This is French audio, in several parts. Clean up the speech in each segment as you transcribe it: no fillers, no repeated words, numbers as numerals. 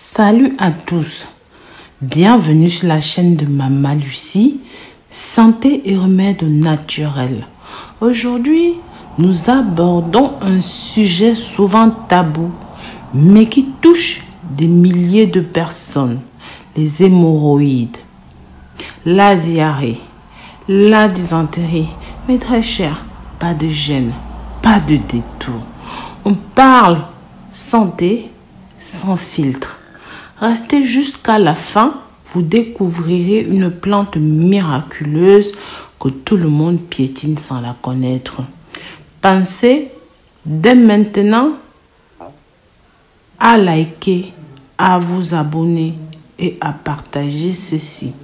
Salut à tous, bienvenue sur la chaîne de Maman Lucie, santé et remèdes naturels. Aujourd'hui, nous abordons un sujet souvent tabou, mais qui touche des milliers de personnes, les hémorroïdes, la diarrhée, la dysenterie. Mais très cher, pas de gêne, pas de détour. On parle santé sans filtre. Restez jusqu'à la fin, vous découvrirez une plante miraculeuse que tout le monde piétine sans la connaître. Pensez dès maintenant à liker, à vous abonner et à partager ceci.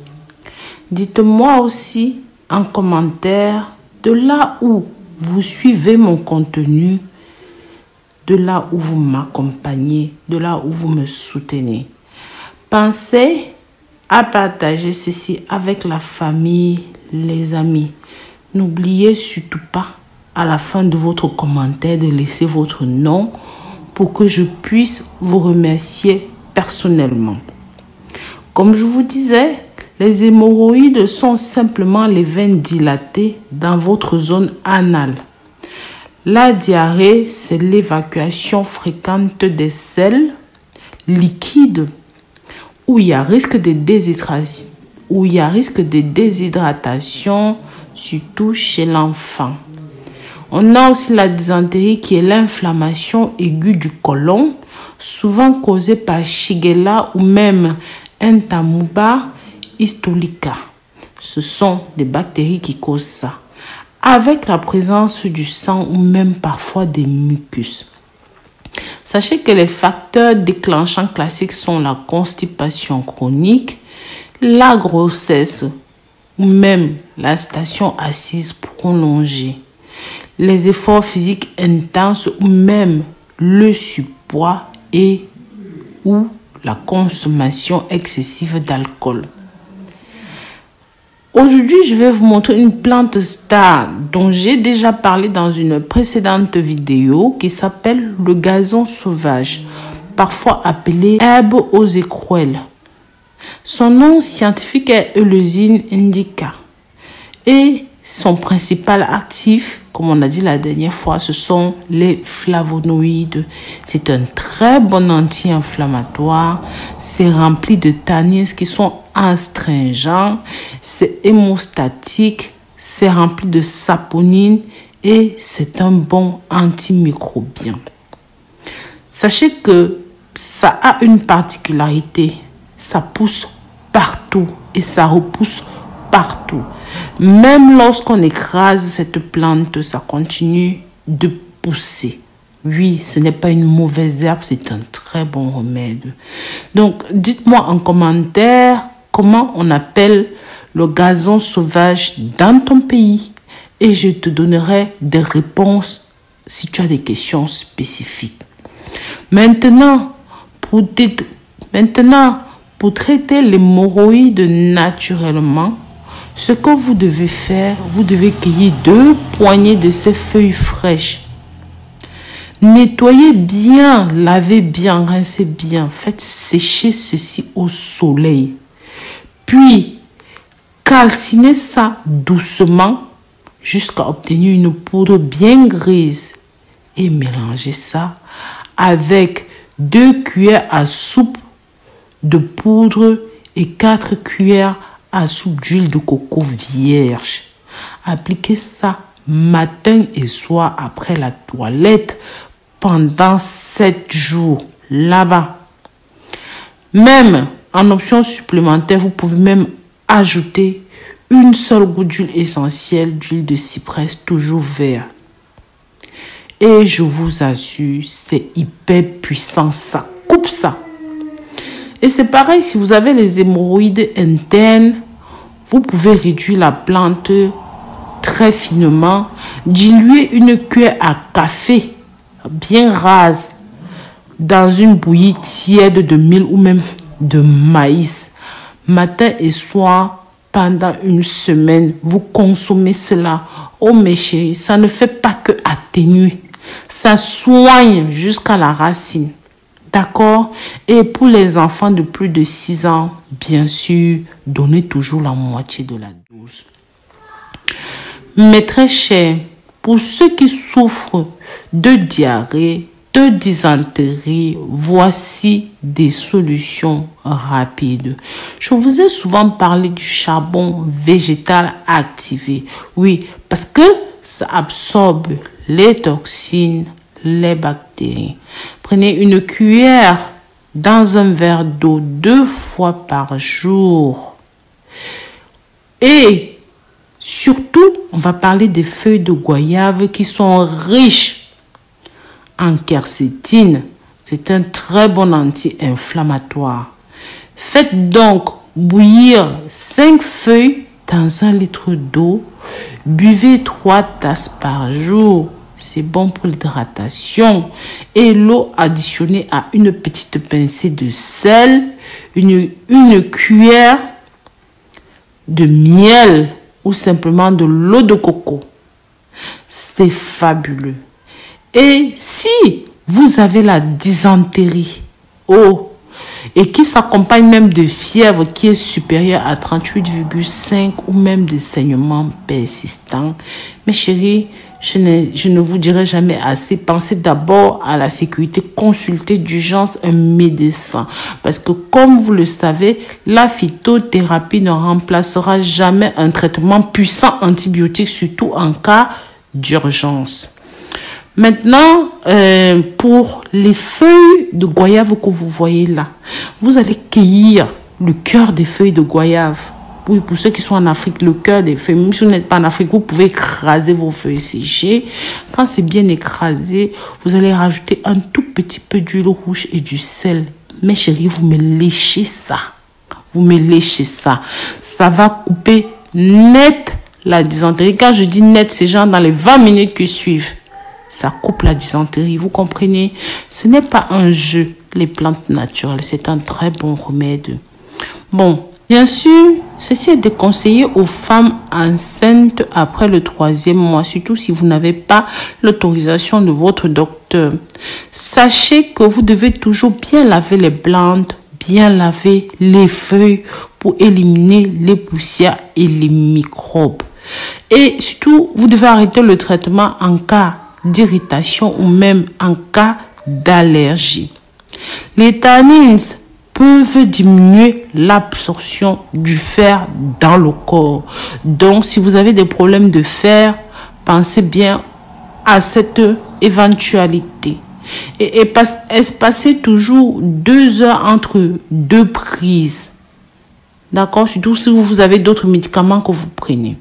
Dites-moi aussi en commentaire de là où vous suivez mon contenu, de là où vous m'accompagnez, de là où vous me soutenez. Pensez à partager ceci avec la famille, les amis. N'oubliez surtout pas à la fin de votre commentaire de laisser votre nom pour que je puisse vous remercier personnellement. Comme je vous disais, les hémorroïdes sont simplement les veines dilatées dans votre zone anale. La diarrhée, c'est l'évacuation fréquente des selles liquides où il y a risque de déshydratation, surtout chez l'enfant. On a aussi la dysenterie qui est l'inflammation aiguë du côlon, souvent causée par Shigella ou même Entamoeba histolytica. Ce sont des bactéries qui causent ça, avec la présence du sang ou même parfois des mucus. Sachez que les facteurs déclenchants classiques sont la constipation chronique, la grossesse ou même la station assise prolongée, les efforts physiques intenses ou même le surpoids et ou la consommation excessive d'alcool. Aujourd'hui, je vais vous montrer une plante star dont j'ai déjà parlé dans une précédente vidéo qui s'appelle le gazon sauvage, parfois appelé herbe aux écrouelles. Son nom scientifique est Eleusine indica et son principal actif, comme on a dit la dernière fois, ce sont les flavonoïdes. C'est un très bon anti-inflammatoire. C'est rempli de tannins qui sont astringents. C'est hémostatique. C'est rempli de saponine et c'est un bon antimicrobien. Sachez que ça a une particularité. Ça pousse partout et ça repousse partout. Même lorsqu'on écrase cette plante, ça continue de pousser. Oui, ce n'est pas une mauvaise herbe, c'est un très bon remède. Donc, dites-moi en commentaire comment on appelle le gazon sauvage dans ton pays et je te donnerai des réponses si tu as des questions spécifiques. Maintenant, pour traiter l'hémorroïde naturellement, ce que vous devez faire, vous devez cueillir 2 poignées de ces feuilles fraîches. Nettoyez bien, lavez bien, rincez bien. Faites sécher ceci au soleil. Puis, calcinez ça doucement jusqu'à obtenir une poudre bien grise. Et mélangez ça avec 2 cuillères à soupe de poudre et 4 cuillères à soupe d'huile de coco vierge. Appliquez ça matin et soir après la toilette pendant 7 jours là-bas. Même en option supplémentaire, vous pouvez même ajouter une seule goutte d'huile essentielle d'huile de cyprès toujours vert. Et je vous assure, c'est hyper puissant, ça coupe ça. Et c'est pareil, si vous avez les hémorroïdes internes, vous pouvez réduire la plante très finement, diluer une cuillère à café bien rase dans une bouillie tiède de mil ou même de maïs. Matin et soir, pendant une semaine, vous consommez cela. Oh mes chéris, ça ne fait pas que atténuer, ça soigne jusqu'à la racine. D'accord? Et pour les enfants de plus de 6 ans, bien sûr, donnez toujours la moitié de la dose. Mes très chers, pour ceux qui souffrent de diarrhée, de dysenterie, voici des solutions rapides. Je vous ai souvent parlé du charbon végétal activé. Oui, parce que ça absorbe les toxines, les bactéries. Prenez une cuillère dans un verre d'eau 2 fois par jour. Et surtout, on va parler des feuilles de goyave qui sont riches en quercétine. C'est un très bon anti-inflammatoire. Faites donc bouillir 5 feuilles dans 1 litre d'eau. Buvez 3 tasses par jour. C'est bon pour l'hydratation. Et l'eau additionnée à une petite pincée de sel, une cuillère de miel ou simplement de l'eau de coco. C'est fabuleux. Et si vous avez la dysenterie, et qui s'accompagne même de fièvre qui est supérieure à 38,5 ou même de saignements persistants, mes chéris, je ne vous dirai jamais assez. Pensez d'abord à la sécurité. Consultez d'urgence un médecin. Parce que comme vous le savez, la phytothérapie ne remplacera jamais un traitement puissant antibiotique, surtout en cas d'urgence. Maintenant, pour les feuilles de goyave que vous voyez là, vous allez cueillir le cœur des feuilles de goyave. Oui, pour ceux qui sont en Afrique, le cœur des feuilles. Même si vous n'êtes pas en Afrique, vous pouvez écraser vos feuilles séchées. Quand c'est bien écrasé, vous allez rajouter un tout petit peu d'huile rouge et du sel. Mes chéris, vous me léchez ça. Vous me léchez ça. Ça va couper net la dysenterie. Quand je dis net, c'est genre dans les 20 minutes qui suivent. Ça coupe la dysenterie, vous comprenez? Ce n'est pas un jeu, les plantes naturelles. C'est un très bon remède. Bon, bien sûr, ceci est déconseillé aux femmes enceintes après le 3e mois, surtout si vous n'avez pas l'autorisation de votre docteur. Sachez que vous devez toujours bien laver les plantes, bien laver les feuilles pour éliminer les poussières et les microbes. Et surtout, vous devez arrêter le traitement en cas d'irritation ou même en cas d'allergie. Les tannins peuvent diminuer l'absorption du fer dans le corps. Donc, si vous avez des problèmes de fer, pensez bien à cette éventualité. Et espacez toujours 2 heures entre 2 prises. D'accord? Surtout si vous avez d'autres médicaments que vous prenez.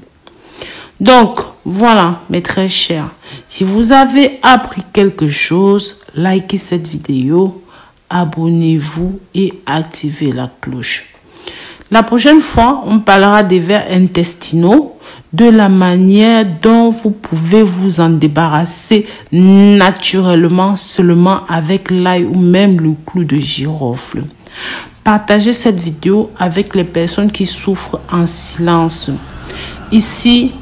Donc, voilà, mes très chers. Si vous avez appris quelque chose, likez cette vidéo, abonnez-vous et activez la cloche. La prochaine fois, on parlera des vers intestinaux, de la manière dont vous pouvez vous en débarrasser naturellement seulement avec l'ail ou même le clou de girofle. Partagez cette vidéo avec les personnes qui souffrent en silence. Ici,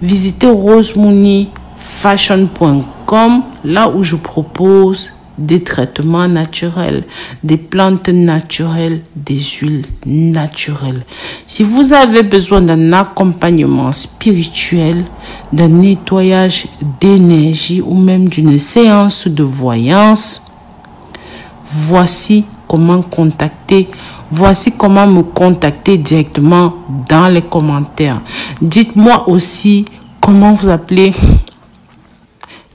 visitez rosemooneyfashion.com, là où je propose des traitements naturels, des plantes naturelles, des huiles naturelles. Si vous avez besoin d'un accompagnement spirituel, d'un nettoyage d'énergie ou même d'une séance de voyance, voici comment contacter. Voici comment me contacter directement dans les commentaires. Dites-moi aussi comment vous appelez.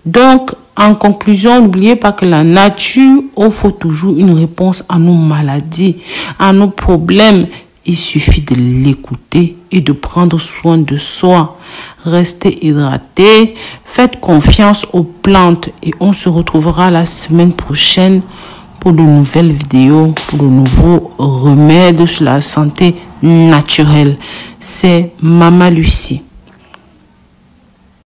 Donc, en conclusion, n'oubliez pas que la nature offre toujours une réponse à nos maladies, à nos problèmes. Il suffit de l'écouter et de prendre soin de soi. Restez hydratés, faites confiance aux plantes et on se retrouvera la semaine prochaine pour de nouvelles vidéos, pour de nouveaux remèdes sur la santé naturelle. C'est Mama Lucie.